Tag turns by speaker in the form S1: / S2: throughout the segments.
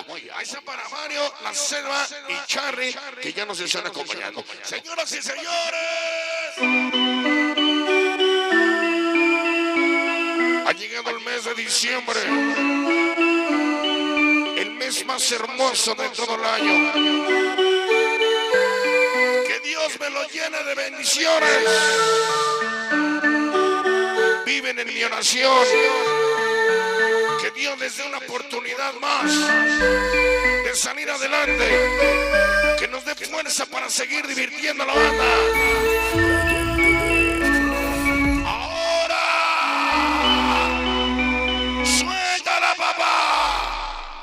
S1: Moya. Ahí está para Mario, La Selva y Charlie, que ya nos están acompañando. Señoras y señores, ha llegado el mes de diciembre, el mes más hermoso de todo el año. Que Dios me lo llene de bendiciones. Viven en mi oración. Que Dios les dé una oportunidad más de salir adelante. Que nos dé fuerza para seguir divirtiendo a la banda. Ahora, suéltala, papá.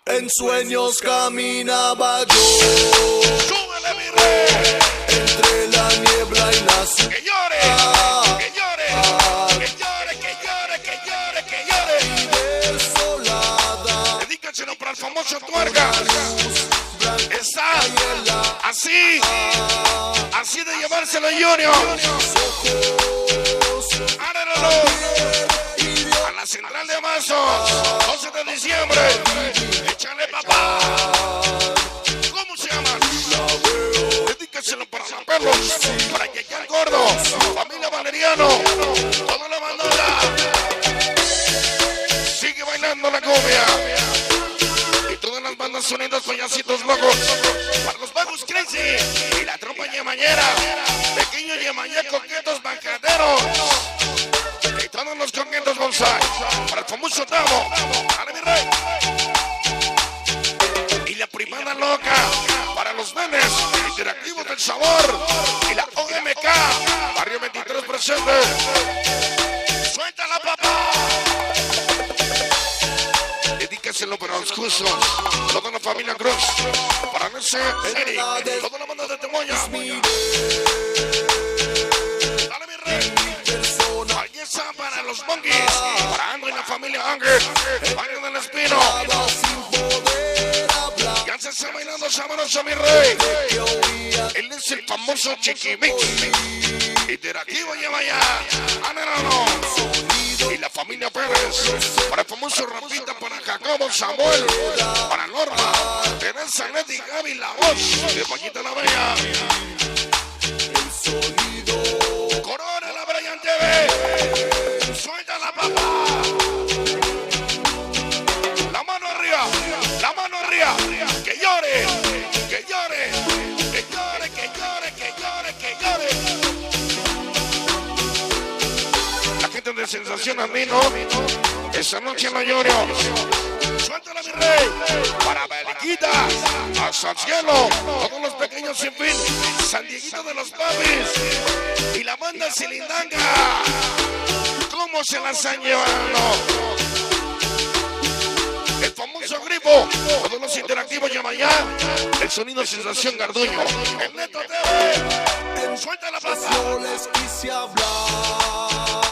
S2: En sueños caminaba yo.
S1: Súbele, mi rey.
S2: Entre la niebla y la ciudad.
S1: Que llore, que llore, que llore, que llore, que llore, que llore.
S2: Desolada.
S1: Dedícaselo para el famoso Tuerca. Está así, así de llevárselo, Junior. Áralo a la central de Amazon, 12 de diciembre. Échale, papá. ¿Cómo se llama? Dedícaselo para San Pedro, para Yayal Gordo, familia Valeriano, toda la bandera. Sigue bailando la cumbia. Y todas las bandas unidas, payasitos locos. Para los vagos crazy y la tropa yemañera. Pequeños yemañé, coquetos, bancaderos. Y todos los coquetos bonsai. Para el famoso Tamo. ¡Ale, mi rey! Y la primada loca. Para los nenes interactivos del sabor. Y la OMK. Barrio 23 presente. ¡Suéltala, papá! Dedícaselo para los justos, toda la familia Cruz, para Nese, Eric, toda la banda de Temoya. Dale, mi rey. Ahí está para los monkeys, para Andrew y la familia Ángel, Barrio del Espino. Ya se está bailando sabroso, mi rey. Él es el famoso Chiquimix. Interactivo lleva ya. Anelano. Y la familia Pérez, para el famoso Rapita, para Jacobo, Samuel, para Norma, Teresa, Leti, Gaby, la voz de Paquita la Bella. Corona la Brian TV, suéltala, papá. La mano arriba, que llore, que llore, que llore, que llore, que llore, que llore. De sensación andino, esa noche no lloro. Suéltala, mi rey, para Beliquita, hasta el cielo, todos los pequeños sin fin, San Dieguito de los Papis y la banda Cilindanga. ¿Cómo se las han llevado? El famoso Grifo, todos los interactivos Yamayá, el sonido sensación Garduño, el Neto TV. Suéltala, papá.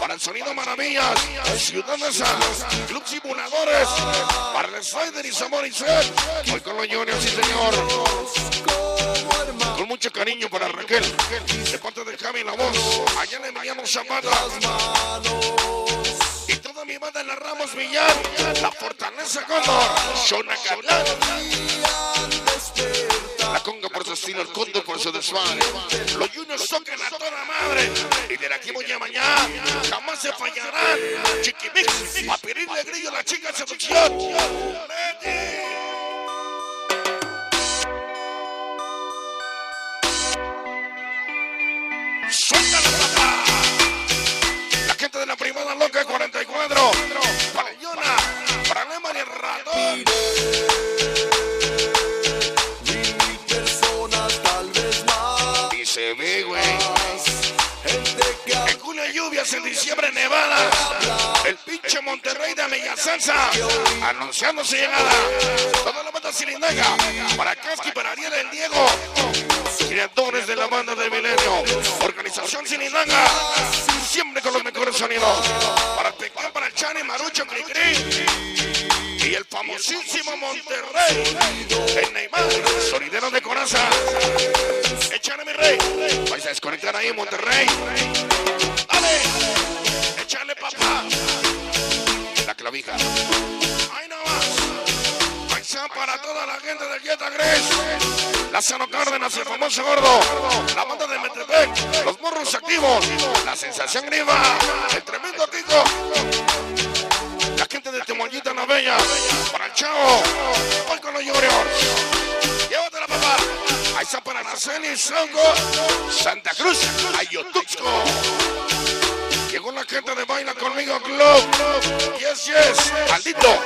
S1: Para el sonido Maravillas, Ciudad de Salas, Club Simuladores, para el Spider y Samor y Seth. Hoy con los Juniors, sí señor. Con mucho cariño para Raquel, de parte de Javi la voz, allá le Emiliano Zapata. Y toda mi banda en la Ramos Villar, la Fortaleza Cóndor, Xonacatlán. La conga por su estilo, el Cóndor por su desván. Los Juniors tocan a toda madre. Y de aquí voy a mañana, jamás se fallarán. Chiquimix, a pedirle grillo a la chica seducción. ¡Suéltala, papá! La gente de la Primada Loca 44. Para Yona, para Lehmann y el Ratón. Se ve, güey. En julio lluvias, en diciembre nevadas. El pinche Monterrey de Mella Salsa anunciando su llegada. Toda la banda Cilindanga. Para Casqui, para Ariel el Diego. Creadores de la banda del Milenio. Organización Cilindanga. Siempre con los mejores sonidos. Para el Pecán, para el Chani, Marucho, Cricri. Y el famosísimo Monterrey. El Neymar, sonidero de Coraza. Échale, mi rey. Vais a desconectar ahí, Monterrey. Dale. Échale, papá. La clavija. Ahí no más. para toda la gente del Jetta Gres, Lázaro Cárdenas, el famoso gordo, la banda de Metepec, los morros activos, la sensación griva, el tremendo Kiko, la gente de Temollita La Bella, para el Chavo, hoy con los Juniors. Llévatela, papá. Ahí está para Naceli, Sango, Santa Cruz, Ayotuxco. Llegó la gente de Baila Conmigo Club. Yes, yes. Aldito.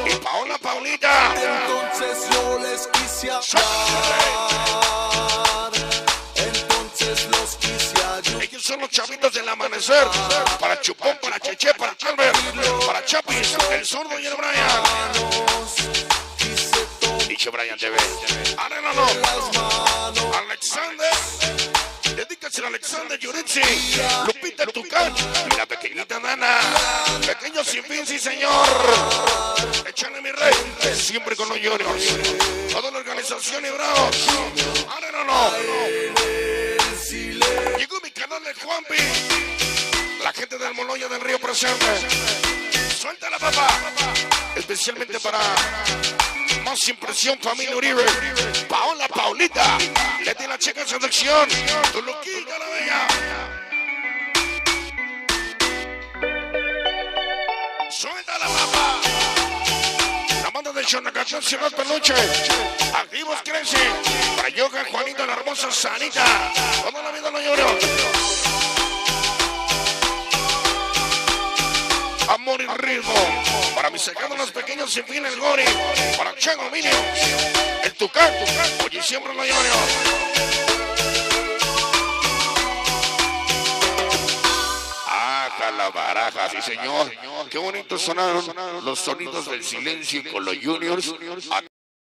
S1: Y Paulita.
S2: Entonces yo les quise hablar. Entonces los quise ayudar.
S1: Ellos son los chavitos del amanecer. Para Chupón, para Cheche, para Calver, para Chapis, el zurdo y el Brian. Dicho Brian TV. Arréglalo. Alexander. Dedícaselo a Alexander Yuritsi, Lupita Tucán y la pequeñita Nana. Pequeño sin fin, sí señor. Échale mi rey, siempre con los Juniors. Toda la organización y bravos. Arréglalo. Llegó mi canal de Juanpi. La gente del Moloya del Río presente. Suéltala, papá. Especialmente para Más Impresión, familia Uribe. Paulita. Leti la chica en selección. Tu loquita la bella. Suéltala, papá. La banda del Chonacachón se va esta noche. Activos crece. Para Yoga, Juanita, la hermosa Sanita. Toda la vida lo lloro. Amor y ritmo. Para mis secados los pequeños sin fin el Gori. Para Chango Mini. El Tucán. Oye, siempre lo lloro. La baraja, sí señor. Qué bonito sonaron los sonidos del silencio con los Juniors.